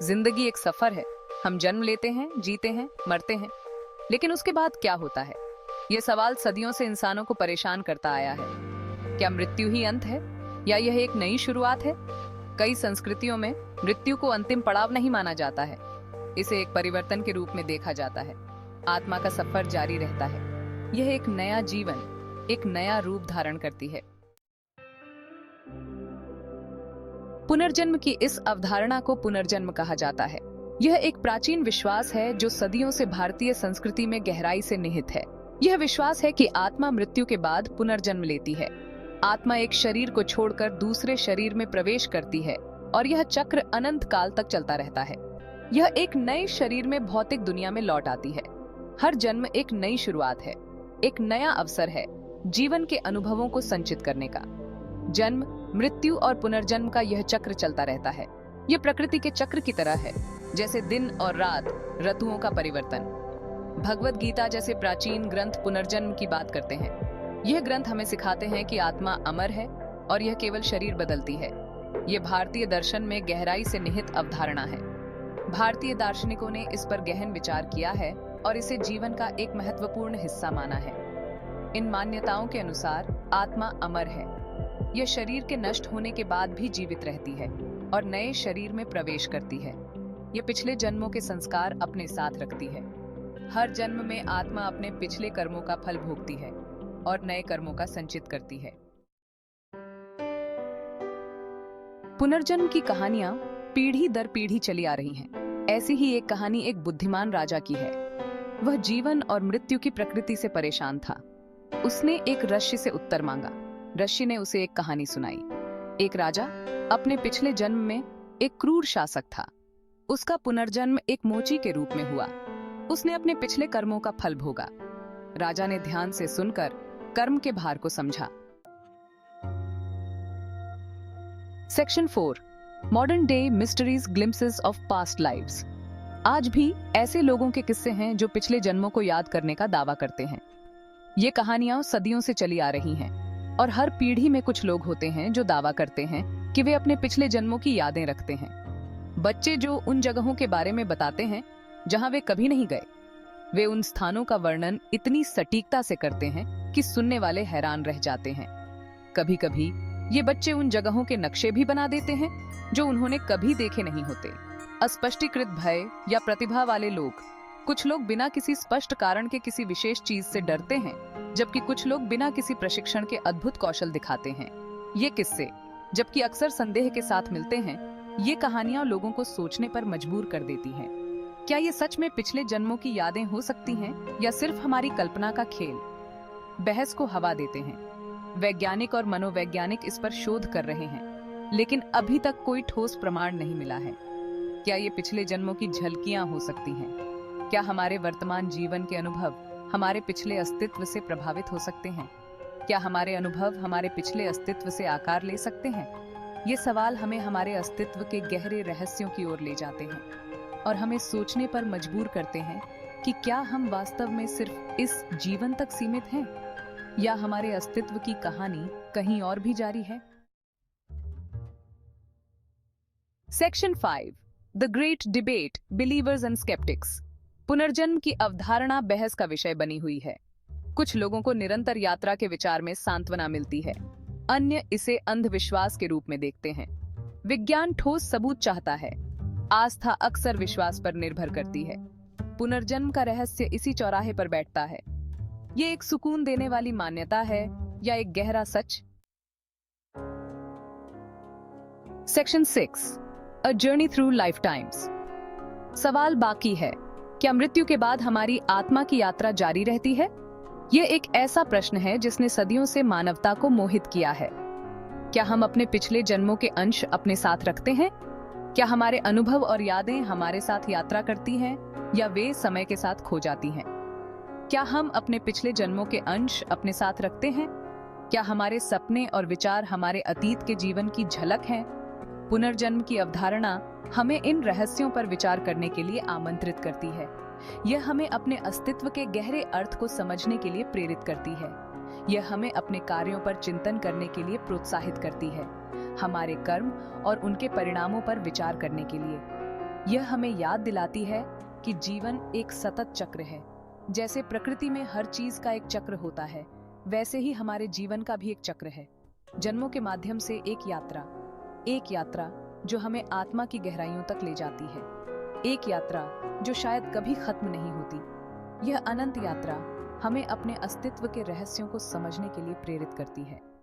जिंदगी एक सफर है। हम जन्म लेते हैं, जीते हैं, मरते हैं, लेकिन उसके बाद क्या होता है? ये सवाल सदियों से इंसानों को परेशान करता आया है। क्या मृत्यु ही अंत है या यह एक नई शुरुआत है? कई संस्कृतियों में मृत्यु को अंतिम पड़ाव नहीं माना जाता है। इसे एक परिवर्तन के रूप में देखा जाता है। आत्मा का सफर जारी रहता है। यह एक नया जीवन, एक नया रूप धारण करती है। पुनर्जन्म की इस अवधारणा को पुनर्जन्म कहा जाता है। यह एक प्राचीन विश्वास है जो सदियों से भारतीय संस्कृति में गहराई से निहित है। यह विश्वास है कि आत्मा मृत्यु के बाद पुनर्जन्म लेती है। आत्मा एक शरीर को छोड़कर दूसरे शरीर में प्रवेश करती है और यह चक्र अनंत काल तक चलता रहता है। यह एक नए शरीर में भौतिक दुनिया में लौट आती है। हर जन्म एक नई शुरुआत है, एक नया अवसर है जीवन के अनुभवों को संचित करने का। जन्म, मृत्यु और पुनर्जन्म का यह चक्र चलता रहता है। यह प्रकृति के चक्र की तरह है, जैसे दिन और रात, ऋतुओं का परिवर्तन। भगवद गीता जैसे प्राचीन ग्रंथ पुनर्जन्म की बात करते हैं। यह ग्रंथ हमें सिखाते हैं कि आत्मा अमर है और यह केवल शरीर बदलती है। यह भारतीय दर्शन में गहराई से निहित अवधारणा है। भारतीय दार्शनिकों ने इस पर गहन विचार किया है और इसे जीवन का एक महत्वपूर्ण हिस्सा माना है। इन मान्यताओं के अनुसार आत्मा अमर है। यह शरीर के नष्ट होने के बाद भी जीवित रहती है और नए शरीर में प्रवेश करती है। यह पिछले जन्मों के संस्कार अपने साथ रखती है। हर जन्म में आत्मा अपने पिछले कर्मों का फल भोगती है और नए कर्मों का संचित करती है। पुनर्जन्म की कहानियां पीढ़ी दर पीढ़ी चली आ रही हैं। ऐसी ही एक कहानी एक बुद्धिमान राजा की है। वह जीवन और मृत्यु की प्रकृति से परेशान था। उसने एक ऋषि से उत्तर मांगा। ऋषि ने उसे एक कहानी सुनाई। एक राजा अपने पिछले जन्म में एक क्रूर शासक था। उसका पुनर्जन्म एक मोची के रूप में हुआ। उसने अपने पिछले कर्मों का फल भोगा। राजा ने ध्यान से सुनकर कर्म के भार को समझा। Section 4, modern day mysteries glimpses of past lives. आज भी ऐसे लोगों के किस्से हैं जो पिछले जन्मों को याद करने का दावा करते हैं। ये कहानियां सदियों से चली आ रही हैं और हर पीढ़ी में कुछ लोग होते हैं जो दावा करते हैं कि वे अपने पिछले जन्मों की यादें रखते हैं। बच्चे जो उन जगहों के बारे में बताते हैं जहां वे कभी नहीं गए। वे उन स्थानों का वर्णन इतनी सटीकता से करते हैं कि सुनने वाले हैरान रह जाते हैं। कभी कभी ये बच्चे उन जगहों के नक्शे भी बना देते हैं जो उन्होंने कभी देखे नहीं होते। अस्पष्टीकृत भय या प्रतिभा वाले लोग, कुछ लोग बिना किसी स्पष्ट कारण के किसी विशेष चीज से डरते हैं, जबकि कुछ लोग बिना किसी प्रशिक्षण के अद्भुत कौशल दिखाते हैं। ये किस्से, जबकि अक्सर संदेह के साथ मिलते हैं, ये कहानियां लोगों को सोचने पर मजबूर कर देती हैं। क्या ये सच में पिछले जन्मों की यादें हो सकती हैं या सिर्फ हमारी कल्पना का खेल? बहस को हवा देते हैं। वैज्ञानिक और मनोवैज्ञानिक इस पर शोध कर रहे हैं, लेकिन अभी तक कोई ठोस प्रमाण नहीं मिला है। क्या ये पिछले जन्मों की झलकियां हो सकती हैं? क्या हमारे वर्तमान जीवन के अनुभव हमारे पिछले अस्तित्व से प्रभावित हो सकते हैं? क्या हमारे अनुभव हमारे पिछले अस्तित्व से आकार ले सकते हैं? ये सवाल हमें हमारे अस्तित्व के गहरे रहस्यों की ओर ले जाते हैं और हमें सोचने पर मजबूर करते हैं कि क्या हम वास्तव में सिर्फ इस जीवन तक सीमित हैं या हमारे अस्तित्व की कहानी कहीं और भी जारी है। Section 5, the great debate, believers and sceptics. पुनर्जन्म की अवधारणा बहस का विषय बनी हुई है। कुछ लोगों को निरंतर यात्रा के विचार में सांत्वना मिलती है, अन्य इसे अंधविश्वास के रूप में देखते हैं। विज्ञान ठोस सबूत चाहता है, आस्था अक्सर विश्वास पर निर्भर करती है। पुनर्जन्म का रहस्य इसी चौराहे पर बैठता है। ये एक सुकून देने वाली मान्यता है या एक गहरा सच? Section 6, a journey through life times. सवाल बाकी है, क्या मृत्यु के बाद हमारी आत्मा की यात्रा जारी रहती है? यह एक ऐसा प्रश्न है जिसने सदियों से मानवता को मोहित किया है। क्या हम अपने पिछले जन्मों के अंश अपने साथ रखते हैं? क्या हमारे अनुभव और यादें हमारे साथ यात्रा करती हैं या वे समय के साथ खो जाती हैं? क्या हम अपने पिछले जन्मों के अंश अपने साथ रखते हैं? क्या हमारे सपने और विचार हमारे अतीत के जीवन की झलक हैं? पुनर्जन्म की अवधारणा हमें इन रहस्यों पर विचार करने के लिए आमंत्रित करती है। यह हमें अपने अस्तित्व के गहरे अर्थ को समझने के लिए प्रेरित करती है। यह हमें अपने कार्यों पर चिंतन करने के लिए प्रोत्साहित करती है, हमारे कर्म और उनके परिणामों पर विचार करने के लिए। यह हमें याद दिलाती है कि जीवन एक सतत चक्र है। जैसे प्रकृति में हर चीज का एक चक्र होता है, वैसे ही हमारे जीवन का भी एक चक्र है। जन्मों के माध्यम से एक यात्रा जो हमें आत्मा की गहराइयों तक ले जाती है। एक यात्रा जो शायद कभी खत्म नहीं होती। यह अनंत यात्रा हमें अपने अस्तित्व के रहस्यों को समझने के लिए प्रेरित करती है।